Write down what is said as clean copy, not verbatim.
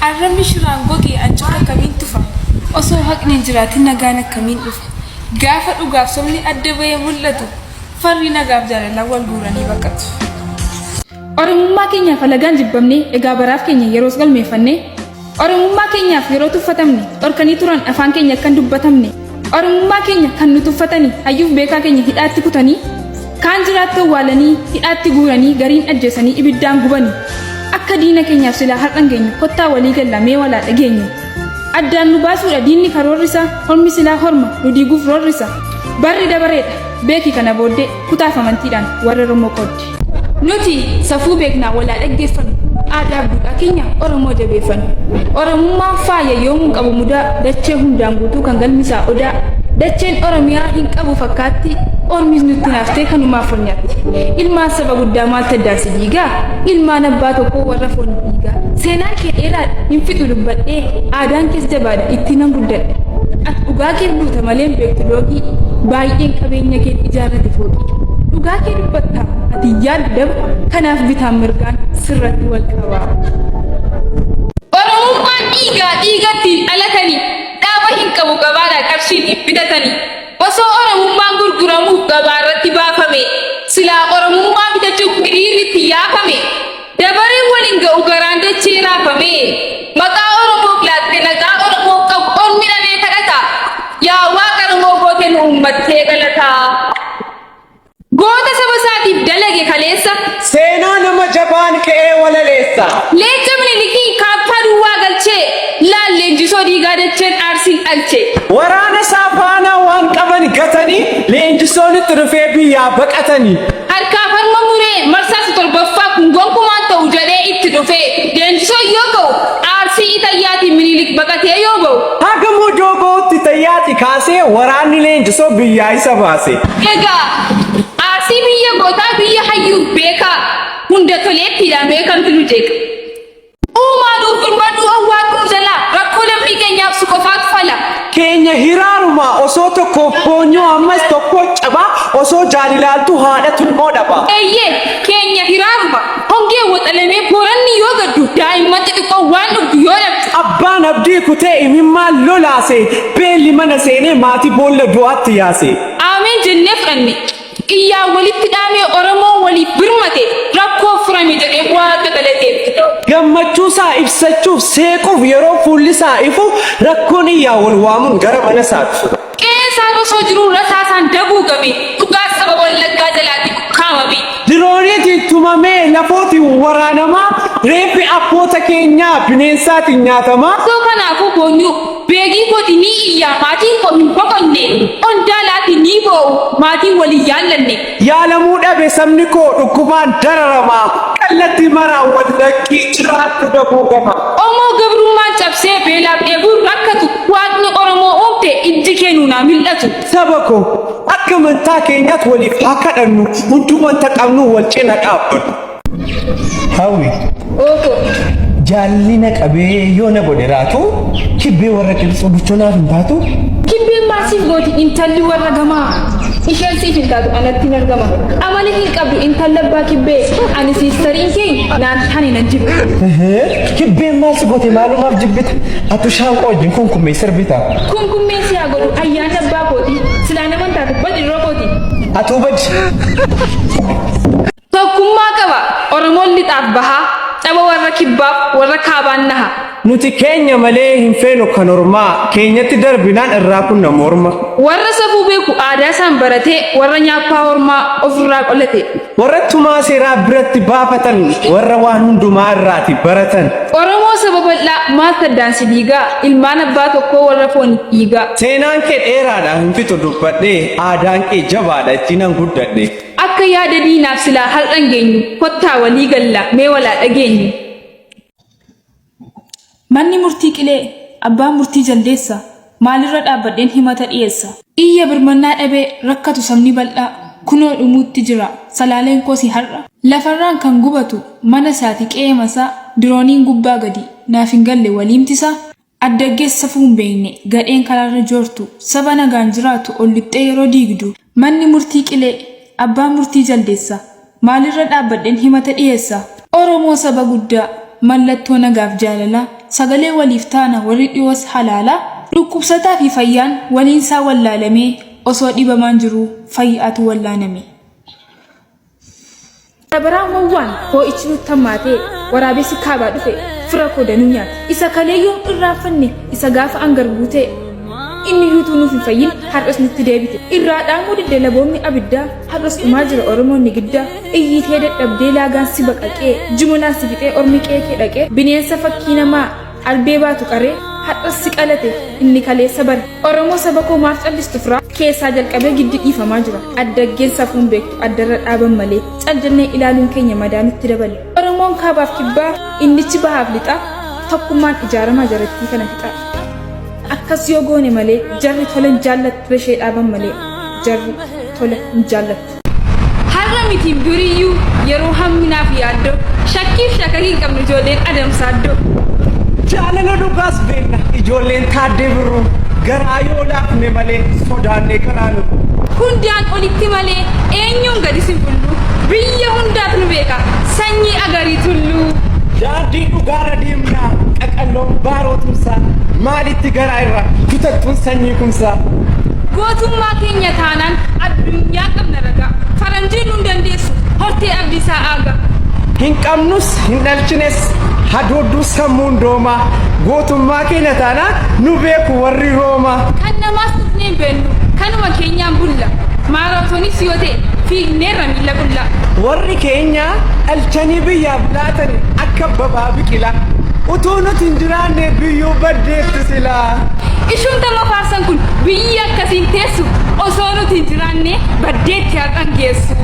Arrabni shiraan gogee ancoora kamiin tufa? Osoo haqni hin jiraatin nagaan akkamiin dhufa? Gaafa dhugaaf somni adda bahee mul'atu farri nagaaf jaalalaa wal guuranii baqatu. Oromummaa keenyaaf alagaan jibbamne egaa baraaf keenya yeroos galmeeffanne Oromummaa keenyaaf yeroo tuffatamne dhorkanii turan afaan keenya kan dubbatamne Oromummaa keenya kan nu tuffatanii hayyuuf beekaa keenya hidhaatti kutanii kaan jiraattu waalanii hidhaatti guuranii gariin ajjeesanii ibiddaan gubanii akka diina keenyaaf silaa har'an geenyu kottaa walii gallamee walaa dhageenyu addaan nu baasuudha diinni karoorrisa hormi silaa horma nu diiguuf roorrisa barri dabareedha beeki kana booddee kutaaf amantiidhaan warra Oromoo qooddi. Nuti safuu beeknaa walaa dhaggeeffannu aadaa duudhaa keenya Oromoo jabeeffannu Oromummaan faaya yoomuu qabu mudaa dachee hundaan guutuu kan galmisaa odaa dacheen Oromiyaa hin qabu fakkaatti ormis nutti naaftee kanumaaf onyaatti ilmaan saba guddaa maal taddaansi diigaa ilmaan abbaa tokkoo warra foon dhiigaa seenaan kee dheeraadha hin fixu dubbadhee aadaan kees jabaadha itti nan guddadhe ati dhugaa kee duuta malee hin beektu loogii baay'een qabeenya kee ijaarrate fooqii dhugaa kee dubbattaa ati yaaddu daba kanaaf bitaan mirgaan sirratti wal qabaa. Oromummaan dhiigattiin dhalatanii dhaaba hin qabu gabaadhaa qarshiin bitatanii osoo Oromummaan gurguramuuf gabaa irratti baafame silaa Oromummaa bitachuuf hiriirritti yaafame dabareen waliin ga'u garaan dachee raafame maqaa Oromoo filaatte nagaa Oromoo qabu onminanee kadhata yaa waaqa Oromoo goote nu uummattee galataa. Goota saba isaatiif dalage kaleessa seenaa nama jabaan ka'ee walaleessa leenca minilikii kaappaa duwwaa galchee laal leenjisoo diigaa dacheen aarsiin dhalchee waraana isaa faana waan qaban gatanii leenjisoonitti dhufee biyyaa baqatanii harkaa farma muree marsaasa torbaffaa kun gonkumaan ta'u jedhee itti dhufee leenjisoo yoo ga'u aarsii itayyaatiin minilik baqatee yoo ga'u hagamoo doobootti tayyaati kaasee waraanni leenjisoo biyyaa isa baase. Egaa arsii biyya gootaa biyya hayyuuf beekaa hunda toleettiidhaan beekamtu nu jeeqa. Uumaadhuuf birmaduu hawwaadhuu jalaa rakkoo lammii keenyaaf su qofaatu fala. Keenya hiraaruma osoo tokko boonyoo ammas tokko cabaa osoo jaalilaaltu haadhatu immoo dhaba. Eeyyee keenya hiraaruma hongee waxalamee booranni yoo gaddu daa'imman xixiqqoo waan dhugdu yoo dhabdu. Abbaan abdii kutee imimmaan lolaase beelli mana seenee maatii boolla du'aatti yaase. Ameen jennee fudhanne. Iyyaa walitti dhaamee Oromoo waliif birmate rakkoo furame jedhee waaqa galateef. Gammachuusaa ibsachuuf seequuf yeroo fuullisaa ifu rakkoon iyyaa wal waamuun gara mana saaqsu. Qe'eesaan osoo jiruu rasaasaan daguugame dhugaa saba wallaggaa jalaatti ukkaamame. Dirooniitiin tumamee lafootiin waraanamaa reeffi abboota keenyaa bineensaatiin nyaatamaa. Osoo kanaafuu boonyuu beegii kooti ni iyyaa maatiin koo hin boqonne ondaalaatiin ni boo'u maatiin waliin yaallanne. Yaalamuu dhabe sabni koo dhukkubaan dararamaa kallattii maraan wallakkii jiraattu daguugama. Omoo gabrummaan cabsee beelaaf dheebuun rakkatu waaqni Oromoo uumte ijji keenuu naa mil'atu. Saba koo akka amantaa keenyaatti waliif haa kadhannu hundumanta qabnu wal cina dhaabbannu. Hawwi. Ooko. Jaallina qabee yoo na godhe raatu kibbee warra qilxuu bichonaaf hin taatu. Kibbeen maasiif gooti intalli warra gamaa isheen siif hin taatu anatti hin argama amali hin qabdu intalla abbaa kibbee ani siistariin keenya naan tani nan jibbe. Kibbeen maasi goote maalumaaf jibbita atu shaanqoo wajjin kunkummee sirbita. Kunkummeen si haa godhu ayyaana abbaa kooti silaa naman taatu badirroo kooti. Atuu badi. Tokkummaa qaba Oromoon lixaaf bahaa caba warra kibbaaf warra kaabaan naha. Nuti keenya malee hin feenu kan ormaa keenyatti darbinaan irraa kun nama orma. Warra safuu beeku aadaa isaan baratee warra nyaappaa ormaa ofirraa qolate. Warra tumaa seeraa biratti baafatan warra waan hundumaa irraati baratan. Oromoo saba bal'aa maal taddaansi dhiigaa ilmaan abbaa tokkoo warra foon dhiigaa. Seenaan kee dheeraadha hin fixu dubbadhee aadaan kee jabaadha itti nan guddadhe. Akka yaada diinaaf silaa har'an geenyu kottaa walii galla mee walaa dhageenyu. Manni murtii qilee abbaan murtii jaldeessa maalirra dhaabbadheen himata dhiyeessa. Iyya birmannaa dhabee rakkatu sabni bal'aa kunoo dhumuutti jira salaaleen koosi har'a. Lafarraan kan gubatu mana isaati qe'ee masaa dirooniin gubbaa gadi naaf hin galle waliimtisaa. Addaggeessa fuun beekne gadheen karaarra joortu saba nagaan jiraatu ol lixxee yeroo diigdu. Manni murtii qilee abbaan murtii jaldeessa maalirra dhaabbadheen himata dhiyeessa. Oromoo saba guddaa mallattoo nagaaf jaalalaa sagalee waliif taana warri dhiyoos halaala dhukkubsataa fi fayyaan waliinsaa wallaalamee osoo dhibamaan jiru fayyaatu wallaaname. Baraan wawwaan hoo'ichi nutti hammaatee waraabessi kaabaa dhufe fira koo danuu nyaate isa kaleeyyoon irraanfanne isa gaafa angar guutee inni yuutuu nuuf hin fayyin har'as nutti deebite irraa dhaamuu didde laboonni abiddaa har'as dhumaa jira oromoonni giddaa iyyiitee dadhabdee laagaan si baqaqee jimunaan si fixee ormi qeekee dhaqee bineensa fakkii namaa albee baatu qaree har'as si qalate inni kaleessa bare oromoo saba koo maaf callistu firaa keessaa jalqabee giddi dhiifamaa jira addaggeen safuun beektu addarra dhaaban malee caljannee ilaaluun keenya madaa nutti dabale oromoon kaabaaf kibbaa innichi bahaaf lixaa tokkummaan ijaaramaa jarattii kana fixaa akkas yoo goone malee jarri tola hin jaallattu ishee dhaaban malee jarri tola hin jaallattu. Har'a miti duriyyuu yeroo hamminaaf yaaddoo shakkiif shakka hin qabne ijoolleen adamsaaddoo. Jaalala dhugaas beekna ijoolleen taaddee birruu garaa yoo laafne malee sodaannee karaanu. Hundaan olitti malee eenyuun gadi sinfullu biyya hundaatu nu beeka sanyii agarii tulluu. Daandii dhugaarra deemnaa qaqalloon baarootumsaa maalitti garaa irra kutattuun sanyii kumsaa. Gootummaa keenya taanaan addunyaa qabna ragaa faranjiin nu dandeessu hortee abdiisaa aaga. Hin qabnus hin dhalchines hadoodduu sammuun doomaa gootummaa keenya taanaan nu beeku warri roomaa. Kan namaas dhufnee hin beennu kanuma keenyaan bulla maaraatoonis yoo ta'e fiigneerra miila bulla. Warri keenya dhalchanii biyyaaf laatan akka babaa biqilaa utuu nuti hin jiraanne biyyuu baddeetti silaa. Ishuun tama faarsan kun biyya akkasiin teessu osoo nuti hin jiraanne baddeetti haqan geessu.